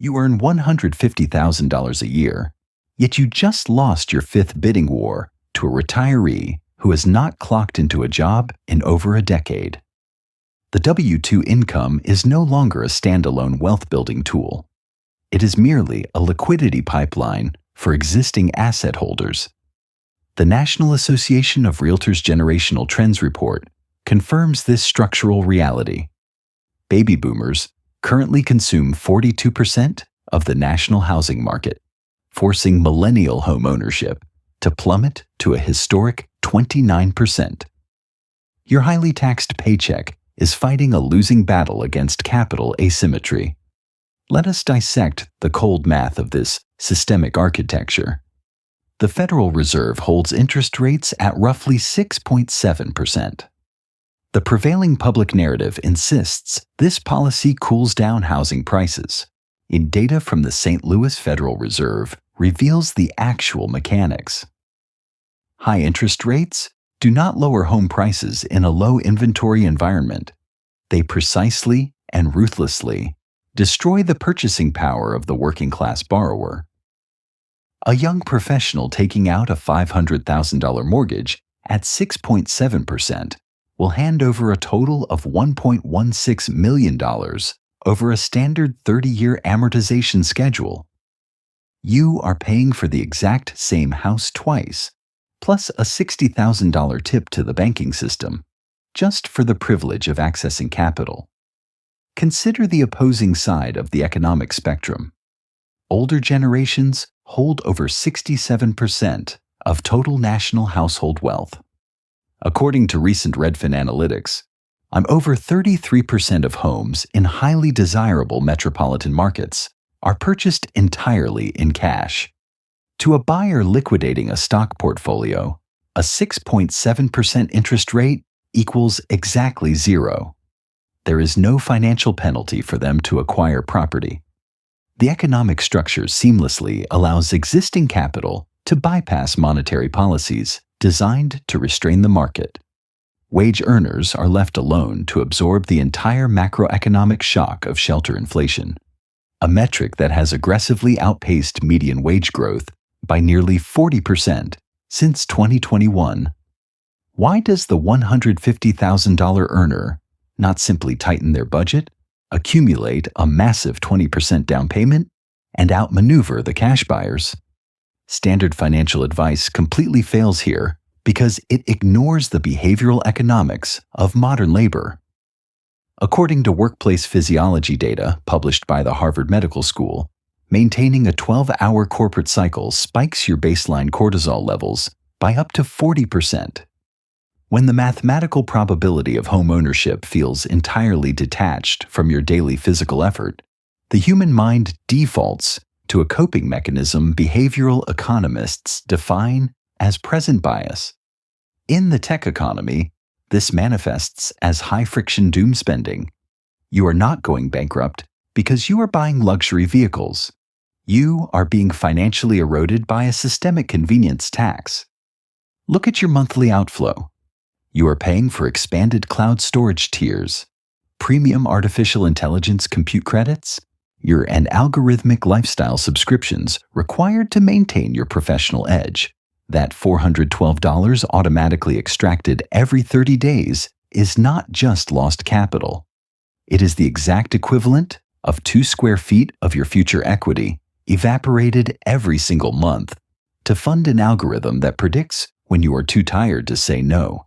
You earn $150,000 a year, yet you just lost your fifth bidding war to a retiree who has not clocked into a job in over a decade. The W-2 income is no longer a standalone wealth-building tool. It is merely a liquidity pipeline for existing asset holders. The National Association of Realtors Generational Trends Report confirms this structural reality. Baby boomers currently consume 42% of the national housing market, forcing millennial home ownership to plummet to a historic 29%. Your highly taxed paycheck is fighting a losing battle against capital asymmetry. Let us dissect the cold math of this systemic architecture. The Federal Reserve holds interest rates at roughly 6.7%. The prevailing public narrative insists this policy cools down housing prices. In data from the St. Louis Federal Reserve reveals the actual mechanics. High interest rates do not lower home prices in a low inventory environment. They precisely and ruthlessly destroy the purchasing power of the working class borrower. A young professional taking out a $500,000 mortgage at 6.7% will hand over a total of $1.16 million over a standard 30-year amortization schedule. You are paying for the exact same house twice, plus a $60,000 tip to the banking system, just for the privilege of accessing capital. Consider the opposing side of the economic spectrum. Older generations hold over 67% of total national household wealth. According to recent Redfin analytics, over 33% of homes in highly desirable metropolitan markets are purchased entirely in cash. To a buyer liquidating a stock portfolio, a 6.7% interest rate equals exactly zero. There is no financial penalty for them to acquire property. The economic structure seamlessly allows existing capital to bypass monetary policies designed to restrain the market. Wage earners are left alone to absorb the entire macroeconomic shock of shelter inflation, a metric that has aggressively outpaced median wage growth by nearly 40% since 2021. Why does the $150,000 earner not simply tighten their budget, accumulate a massive 20% down payment, and outmaneuver the cash buyers? Standard financial advice completely fails here because it ignores the behavioral economics of modern labor. According to workplace physiology data published by the Harvard Medical School, maintaining a 12-hour corporate cycle spikes your baseline cortisol levels by up to 40%. When the mathematical probability of home ownership feels entirely detached from your daily physical effort, the human mind defaults to a coping mechanism behavioral economists define as present bias. In the tech economy, this manifests as high-friction doom spending. You are not going bankrupt because you are buying luxury vehicles. You are being financially eroded by a systemic convenience tax. Look at your monthly outflow. You are paying for expanded cloud storage tiers, premium artificial intelligence compute credits, and algorithmic lifestyle subscriptions required to maintain your professional edge. That $412 automatically extracted every 30 days is not just lost capital. It is the exact equivalent of 2 square feet of your future equity evaporated every single month to fund an algorithm that predicts when you are too tired to say no.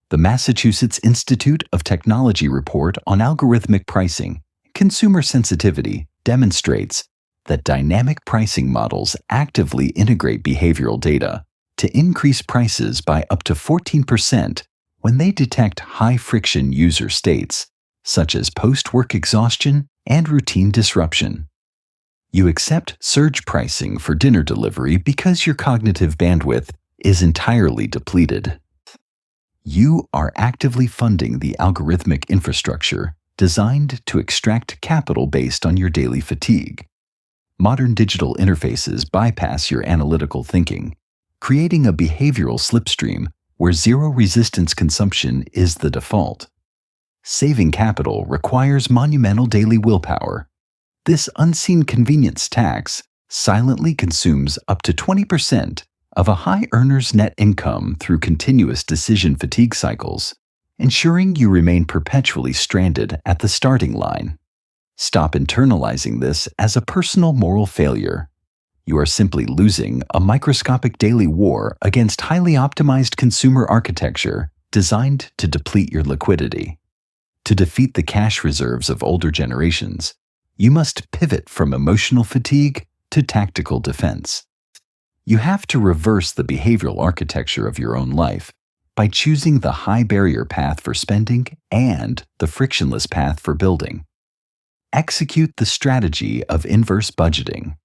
The Massachusetts Institute of Technology report on algorithmic pricing, consumer sensitivity demonstrates that dynamic pricing models actively integrate behavioral data to increase prices by up to 14% when they detect high-friction user states, such as post-work exhaustion and routine disruption. You accept surge pricing for dinner delivery because your cognitive bandwidth is entirely depleted. You are actively funding the algorithmic infrastructure designed to extract capital based on your daily fatigue. Modern digital interfaces bypass your analytical thinking, creating a behavioral slipstream where zero-resistance consumption is the default. Saving capital requires monumental daily willpower. This unseen convenience tax silently consumes up to 20% of a high earner's net income through continuous decision fatigue cycles, ensuring you remain perpetually stranded at the starting line. Stop internalizing this as a personal moral failure. You are simply losing a microscopic daily war against highly optimized consumer architecture designed to deplete your liquidity. To defeat the cash reserves of older generations, you must pivot from emotional fatigue to tactical defense. You have to reverse the behavioral architecture of your own life by choosing the high barrier path for spending and the frictionless path for building. Execute the strategy of inverse budgeting.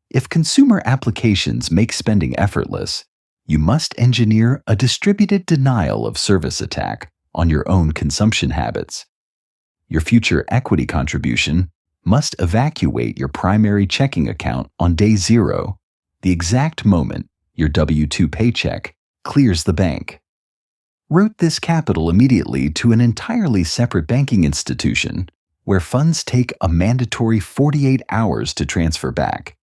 If consumer applications make spending effortless, you must engineer a distributed denial of service attack on your own consumption habits. Your future equity contribution must evacuate your primary checking account on day zero, the exact moment your W-2 paycheck clears the bank. Route this capital immediately to an entirely separate banking institution where funds take a mandatory 48 hours to transfer back.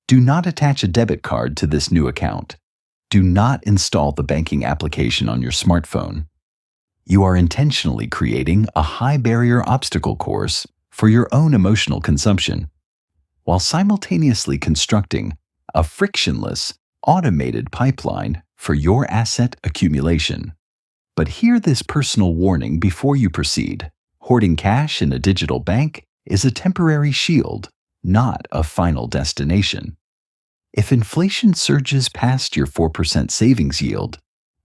Do not attach a debit card to this new account. Do not install the banking application on your smartphone. You are intentionally creating a high-barrier obstacle course for your own emotional consumption, while simultaneously constructing a frictionless, automated pipeline for your asset accumulation. But hear this personal warning before you proceed. Hoarding cash in a digital bank is a temporary shield, not a final destination. If inflation surges past your 4% savings yield,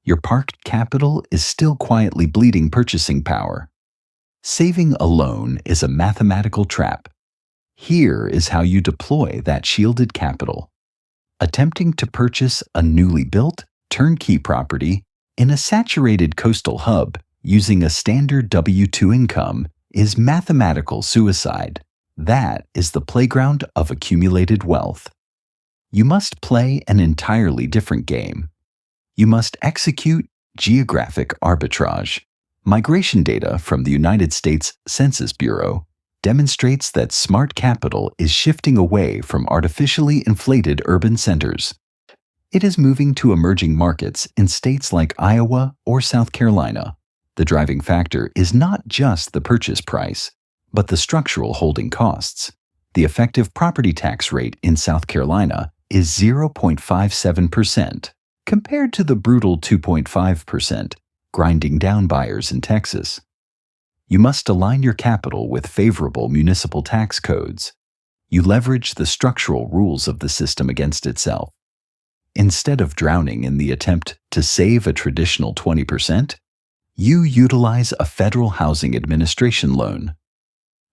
your parked capital is still quietly bleeding purchasing power. Saving alone is a mathematical trap. Here is how you deploy that shielded capital. Attempting to purchase a newly built, turnkey property in a saturated coastal hub using a standard W-2 income is mathematical suicide. That is the playground of accumulated wealth. You must play an entirely different game. You must execute geographic arbitrage. Migration data from the United States Census Bureau demonstrates that smart capital is shifting away from artificially inflated urban centers. It is moving to emerging markets in states like Iowa or South Carolina. The driving factor is not just the purchase price, but the structural holding costs. The effective property tax rate in South Carolina is 0.57%, compared to the brutal 2.5%, grinding down buyers in Texas. You must align your capital with favorable municipal tax codes. You leverage the structural rules of the system against itself. Instead of drowning in the attempt to save a traditional 20%, you utilize a Federal Housing Administration loan.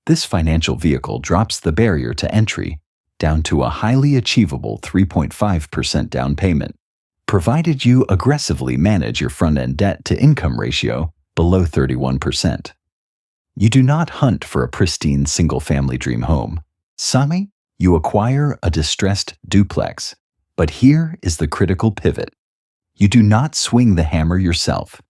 This financial vehicle drops the barrier to entry down to a highly achievable 3.5% down payment, provided you aggressively manage your front-end debt-to-income ratio below 31%. You do not hunt for a pristine single-family dream home. Sami, you acquire a distressed duplex. But here is the critical pivot. You do not swing the hammer yourself.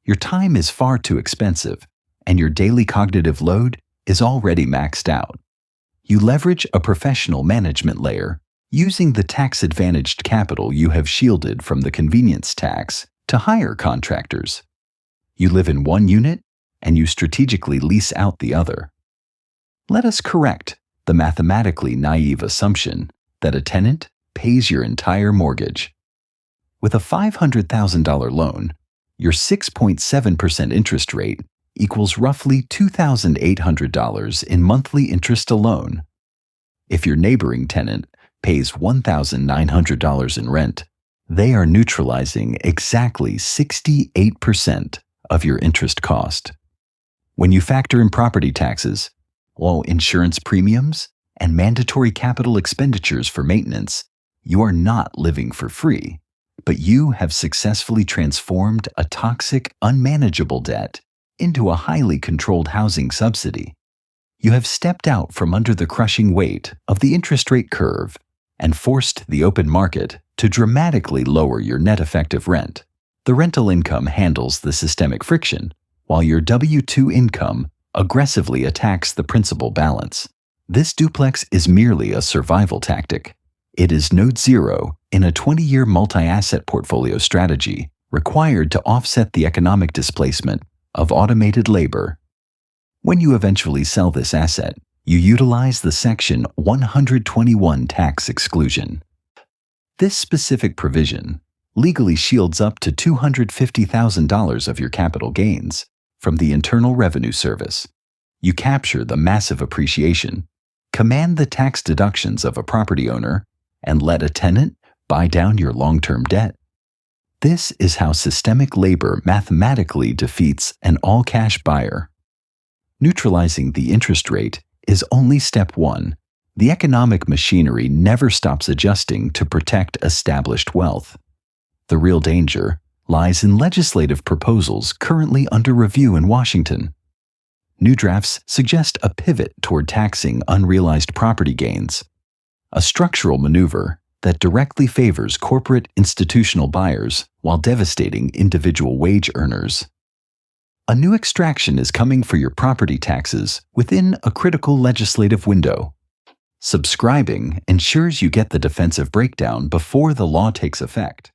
Your time is far too expensive, and your daily cognitive load is already maxed out. You leverage a professional management layer, using the tax-advantaged capital you have shielded from the convenience tax to hire contractors. You live in one unit, and you strategically lease out the other. Let us correct the mathematically naive assumption that a tenant pays your entire mortgage. With a $500,000 loan, your 6.7% interest rate equals roughly $2,800 in monthly interest alone. If your neighboring tenant pays $1,900 in rent, they are neutralizing exactly 68% of your interest cost. When you factor in property taxes, low insurance premiums, and mandatory capital expenditures for maintenance, you are not living for free, but you have successfully transformed a toxic, unmanageable debt into a highly controlled housing subsidy. You have stepped out from under the crushing weight of the interest rate curve and forced the open market to dramatically lower your net effective rent. The rental income handles the systemic friction, while your W-2 income aggressively attacks the principal balance. This duplex is merely a survival tactic. It is node zero in a 20-year multi-asset portfolio strategy required to offset the economic displacement of automated labor. When you eventually sell this asset, you utilize the Section 121 tax exclusion. This specific provision legally shields up to $250,000 of your capital gains from the Internal Revenue Service. You capture the massive appreciation, command the tax deductions of a property owner, and let a tenant buy down your long-term debt. This is how systemic labor mathematically defeats an all-cash buyer. Neutralizing the interest rate is only step one. The economic machinery never stops adjusting to protect established wealth. The real danger lies in legislative proposals currently under review in Washington. New drafts suggest a pivot toward taxing unrealized property gains, a structural maneuver that directly favors corporate institutional buyers while devastating individual wage earners. A new extraction is coming for your property taxes within a critical legislative window. Subscribing ensures you get the defensive breakdown before the law takes effect.